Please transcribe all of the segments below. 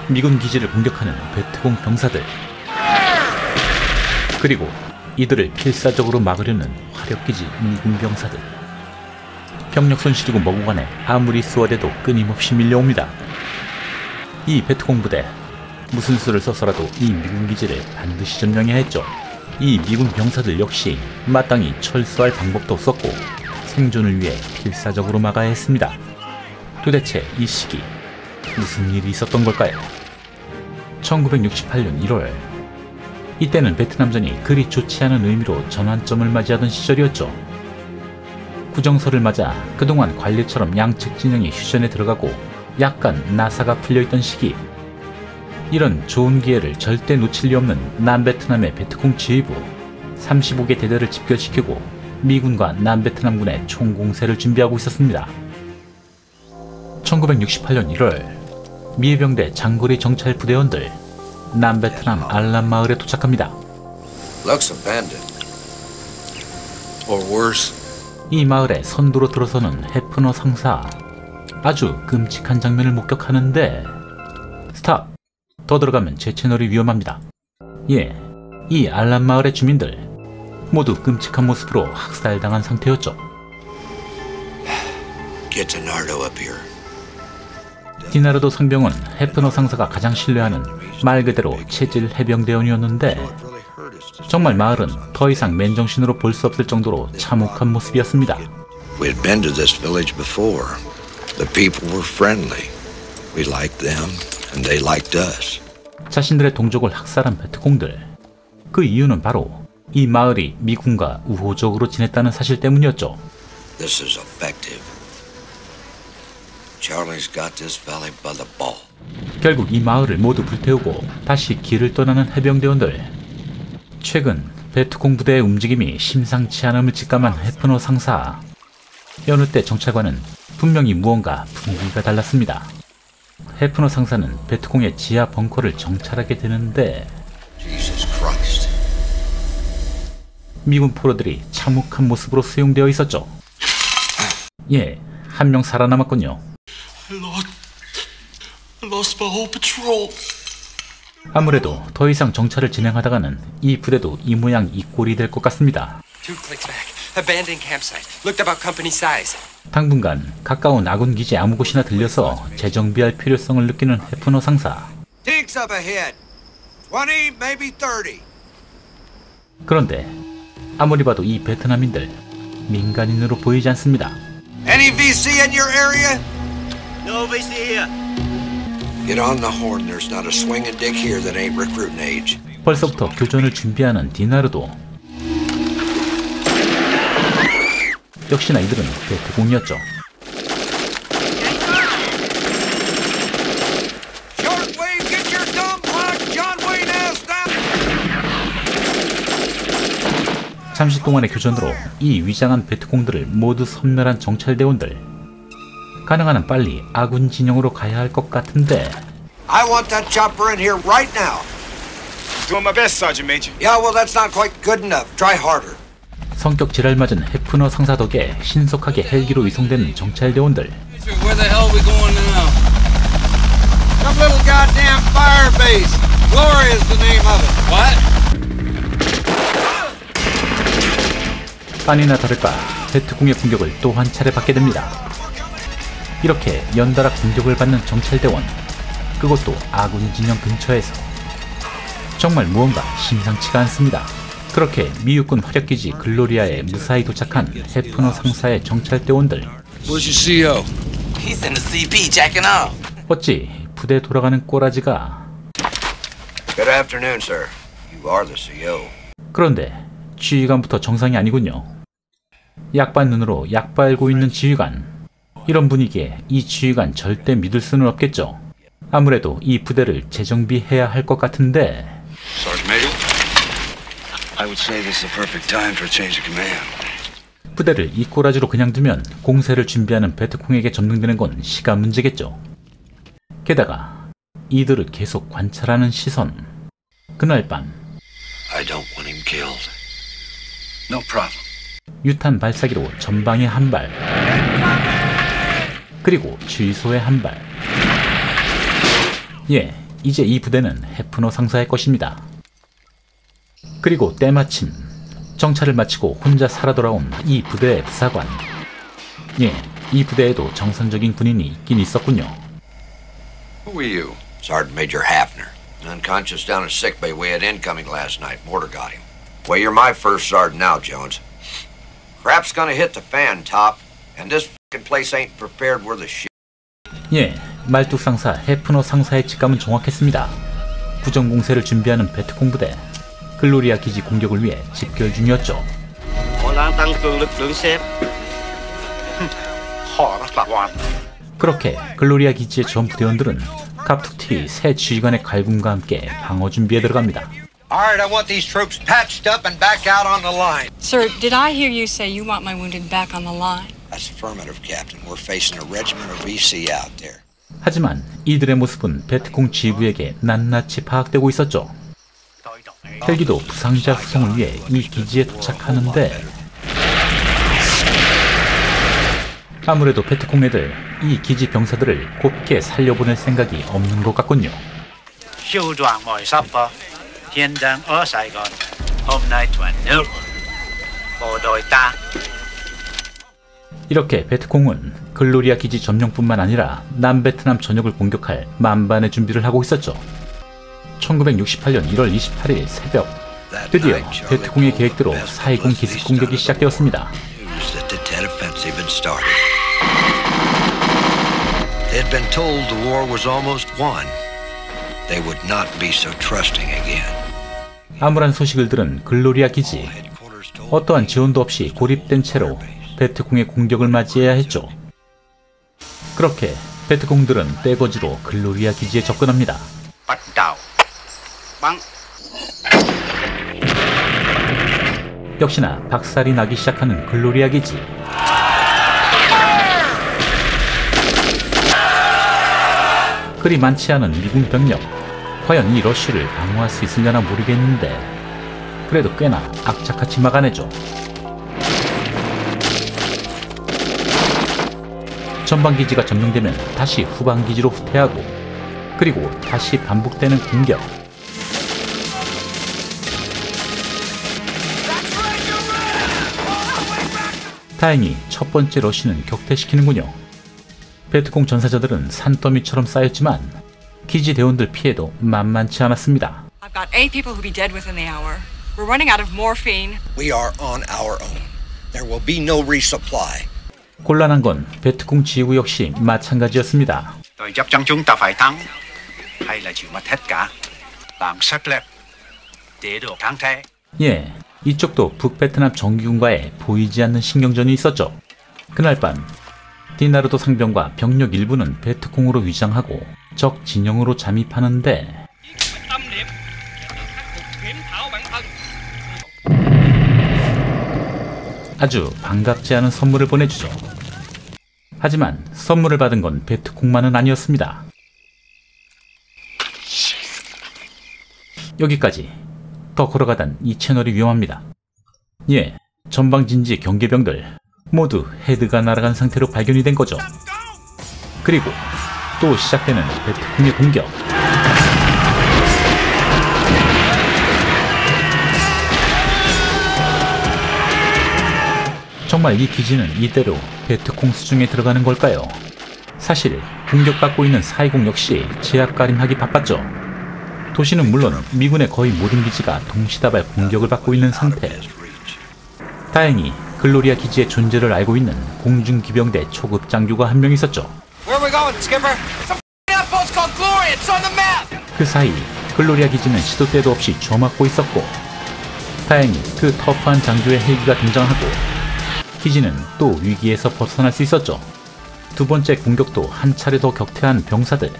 미군 기지를 공격하는 베트공 병사들, 그리고 이들을 필사적으로 막으려는 화력기지 미군 병사들. 병력 손실이고 뭐고 간에 아무리 수월해도 끊임없이 밀려옵니다. 이 베트공 부대, 무슨 수를 써서라도 이 미군 기지를 반드시 점령해야 했죠. 이 미군 병사들 역시 마땅히 철수할 방법도 없었고 생존을 위해 필사적으로 막아야 했습니다. 도대체 이 시기 무슨 일이 있었던 걸까요? 1968년 1월, 이때는 베트남전이 그리 좋지 않은 의미로 전환점을 맞이하던 시절이었죠. 구정설을 맞아 그동안 관리처럼 양측 진영이 휴전에 들어가고 약간 나사가 풀려있던 시기, 이런 좋은 기회를 절대 놓칠 리 없는 남베트남의 베트콩 지휘부 35개 대대를 집결시키고 미군과 남베트남군의 총공세를 준비하고 있었습니다. 1968년 1월, 미해병대 장거리 정찰 부대원들 남베트남 알람 마을에 도착합니다. 이 마을에 선두로 들어서는 해프너 상사, 아주 끔찍한 장면을 목격하는데 스탑! 더 들어가면 제 채널이 위험합니다. 예, 이 알람 마을의 주민들 모두 끔찍한 모습으로 학살당한 상태였죠. 디나르도 상병은 해프너 상사가 가장 신뢰하는 말 그대로 체질 해병대원이었는데 정말 마을은 더 이상 맨정신으로 볼 수 없을 정도로 참혹한 모습이었습니다. We had been to this village before. The people were friendly. We liked them and they liked us. 자신들의 동족을 학살한 베트콩들, 그 이유는 바로 이 마을이 미군과 우호적으로 지냈다는 사실 때문이었죠. This is effective. Charlie's got this valley by the ball. 결국 이 마을을 모두 불태우고 다시 길을 떠나는 해병대원들. 최근 베트콩 부대의 움직임이 심상치 않음을 직감한 해프너 상사. 여느 때 정찰과는 분명히 무언가 분위기가 달랐습니다. 해프너 상사는 베트콩의 지하 벙커를 정찰하게 되는데 미군 포로들이 참혹한 모습으로 수용되어 있었죠. 예, 한 명 살아남았군요. 아무래도 더 이상 정찰을 진행하다가는 이 부대도 이 모양 이 꼴이 될 것 같습니다. 당분간 가까운 아군 기지 아무 곳이나 들려서 재정비할 필요성을 느끼는 해프너 상사. 그런데 아무리 봐도 이 베트남인들 민간인으로 보이지 않습니다. Any VC in your area? No VC here. Get on the horn. There's not a swinging dick here that ain't recruiting age. 벌써부터 교전을 준비하는 디나르도. 역시나 이들은 베트공이었죠. 잠시 동안의 교전으로 이 위장한 베트공들을 모두 섬멸한 정찰대원들. 가능한 한 빨리 아군 진영으로 가야 할 것 같은데. I want that chopper in here right now. Doing my best, Sergeant Major. Yeah, well, that's not quite good enough. Try harder. 성격 지랄맞은 해프너 상사 덕에 신속하게 헬기로 이송되는 정찰대원들. Where the hell are we going now? Some little goddamn fire base. Glory is the name of it. What? 아니나 다를까 베트공의 공격을 또 한 차례 받게 됩니다. 이렇게 연달아 공격을 받는 정찰대원, 그것도 아군 진영 근처에서. 정말 무언가 심상치가 않습니다. 그렇게 미육군 화력기지 글로리아에 무사히 도착한 해프너 상사의 정찰대원들. Where's your CO? He's in the CP jacking off. 어찌 부대 돌아가는 꼬라지가. Good afternoon, sir. You are the CO. 그런데 지휘관부터 정상이 아니군요. 약반 눈으로 약 빨고 있는 지휘관. 이런 분위기에 이 지휘관 절대 믿을 수는 없겠죠. 아무래도 이 부대를 재정비해야 할 것 같은데. Sergeant Major, I would say this is a perfect time for a change of command. 부대를 이 꼬라지로 그냥 두면 공세를 준비하는 베트콩에게 점령되는 건 시간 문제겠죠. 게다가 이들을 계속 관찰하는 시선. 그날 밤 I don't want him killed. No problem. 유탄 발사기로 전방에 한 발, 그리고 취소에 한 발. 예, 이제 이 부대는 해프너 상사의 것입니다. 그리고 때마침 정찰을 마치고 혼자 살아 돌아온 이 부대의 부사관. 예, 이 부대에도 정상적인 군인이 있긴 있었군요. Who are you? Sergeant Major Hafner. Unconscious down in sickbay. We had incoming last night. Mortar got him. Well, you're my first sergeant now, Jones. Crap's gonna hit the fan, Top. And this fucking place ain't prepared worth a shit. 예, 말뚝 상사 해프너 상사의 직감은 정확했습니다. 부정공세를 준비하는 베트콩 부대. 글로리아 기지 공격을 위해 집결 중이었죠. 그렇게 글로리아 기지의 전 부대원들은 갑툭튀 새 지휘관의 갈굼과 함께 방어 준비에 들어갑니다. Alright, I want these troops patched up and back out on the line. Sir, did I hear you say you want my wounded back on the line? That's affirmative, Captain. We're facing a regiment of VC out there. 하지만 이들의 모습은 베트콩 지휘부에게 낱낱이 파악되고 있었죠. 헬기도 부상자 수송을 위해 이 기지에 도착하는데 아무래도 베트콩 애들 이 기지 병사들을 곱게 살려보낼 생각이 없는 것 같군요. 이렇게 베트콩은 글로리아 기지 점령뿐만 아니라 남베트남 전역을 공격할 만반의 준비를 하고 있었죠. 1968년 1월 28일 새벽, 드디어 베트콩의 계획대로 4.20 기습 공격이 시작되었습니다. 암울한 소식을 들은 글로리아 기지, 어떠한 지원도 없이 고립된 채로 베트콩의 공격을 맞이해야 했죠. 그렇게 베트콩들은 떼거지로 글로리아 기지에 접근합니다. 역시나 박살이 나기 시작하는 글로리아 기지. 그리 많지 않은 미군 병력, 과연 이 러쉬를 방어할 수 있으려나 모르겠는데 그래도 꽤나 악착같이 막아내죠. 전방기지가 점령되면 다시 후방기지로 후퇴하고 그리고 다시 반복되는 공격. 다행히 첫 번째 러쉬는 격퇴시키는군요. 베트콩 전사자들은 산더미처럼 쌓였지만 기지 대원들 피해도 만만치 않았습니다. I've got 8 people who'll be dead within the hour. We're running out of morphine. We are on our own. There will be no resupply. 곤란한 건 베트콩 지휘부 역시 마찬가지였습니다. 예, 이쪽도 북베트남 정규군과의 보이지 않는 신경전이 있었죠. 그날 밤 디나르도 상병과 병력 일부는 베트콩으로 위장하고 적 진영으로 잠입하는데 아주 반갑지 않은 선물을 보내주죠. 하지만 선물을 받은 건 베트콩만은 아니었습니다. 여기까지 더 걸어가단 이 채널이 위험합니다. 예, 전방진지 경계병들 모두 헤드가 날아간 상태로 발견이 된 거죠. 그리고 또 시작되는 베트콩의 공격. 정말 이 기지는 이대로 베트콩 수중에 들어가는 걸까요? 사실 공격받고 있는 4.20 역시 제압가림하기 바빴죠. 도시는 물론 미군의 거의 모든 기지가 동시다발 공격을 받고 있는 상태. 다행히 글로리아 기지의 존재를 알고 있는 공중기병대 초급 장교가 한 명 있었죠. 그 사이 글로리아 기지는 시도 때도 없이 주워맞고 있었고 다행히 그 터프한 장교의 헬기가 등장하고 기지는 또 위기에서 벗어날 수 있었죠. 두 번째 공격도 한 차례 더 격퇴한 병사들.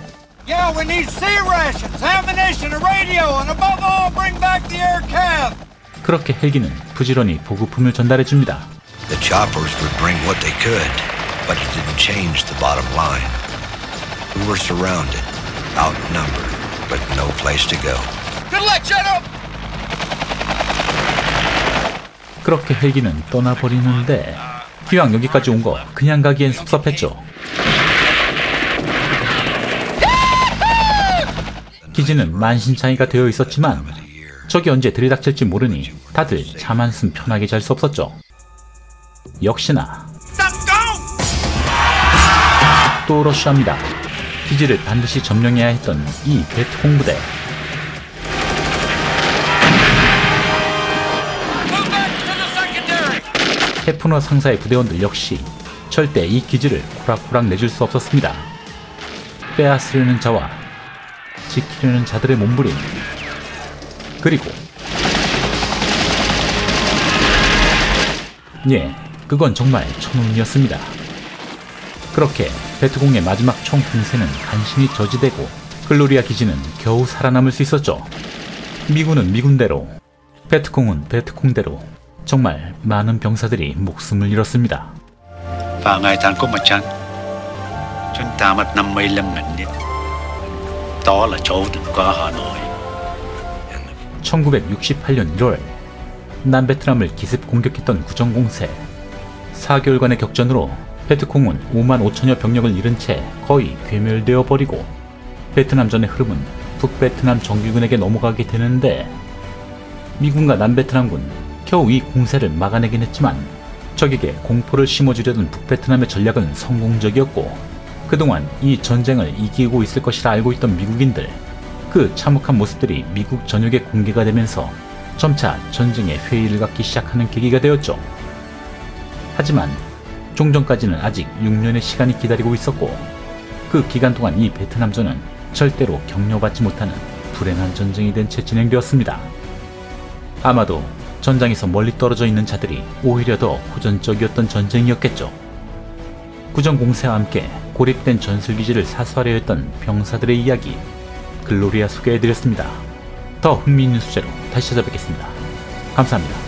그렇게 헬기는 부지런히 보급품을 전달해줍니다. The choppers would bring what they could, but it didn't change the bottom line. We were surrounded, outnumbered, but no place to go. Good luck, General! 그렇게 헬기는 떠나버리는데 기왕 여기까지 온 거 그냥 가기엔 섭섭했죠. 기지는 만신창이가 되어 있었지만 적이 언제 들이닥칠지 모르니 다들 잠 한숨 편하게 잘 수 없었죠. 역시나 또 러쉬합니다. 기지를 반드시 점령해야 했던 이 베트콩 부대. 해프너 상사의 부대원들 역시 절대 이 기지를 호락호락 내줄 수 없었습니다. 빼앗으려는 자와 지키려는 자들의 몸부림, 그리고 그건 정말 천운이었습니다. 그렇게 베트콩의 마지막 총 공세는 간신히 저지되고 글로리아 기지는 겨우 살아남을 수 있었죠. 미군은 미군대로, 베트콩은 베트콩대로 정말 많은 병사들이 목숨을 잃었습니다. Và ngày tháng của mặt trăng, chúng ta mất 55 năm. Đó là chỗ đỉnh qua Hà Nội. 1968년 1월 남베트남을 기습 공격했던 구정공세. 4개월간의 격전으로 베트콩은 5만 5천여 병력을 잃은 채 거의 괴멸되어 버리고 베트남전의 흐름은 북베트남 정규군에게 넘어가게 되는데, 미군과 남베트남군 겨우 이 공세를 막아내긴 했지만 적에게 공포를 심어주려던 북베트남의 전략은 성공적이었고, 그동안 이 전쟁을 이기고 있을 것이라 알고 있던 미국인들, 그 참혹한 모습들이 미국 전역에 공개가 되면서 점차 전쟁의 회의를 갖기 시작하는 계기가 되었죠. 하지만 종전까지는 아직 6년의 시간이 기다리고 있었고, 그 기간 동안 이 베트남전은 절대로 격려받지 못하는 불행한 전쟁이 된 채 진행되었습니다. 아마도 전장에서 멀리 떨어져 있는 자들이 오히려 더 호전적이었던 전쟁이었겠죠. 구정공세와 함께 고립된 전술기지를 사수하려 했던 병사들의 이야기, 글로리아 소개해드렸습니다. 더 흥미있는 소재로 다시 찾아뵙겠습니다. 감사합니다.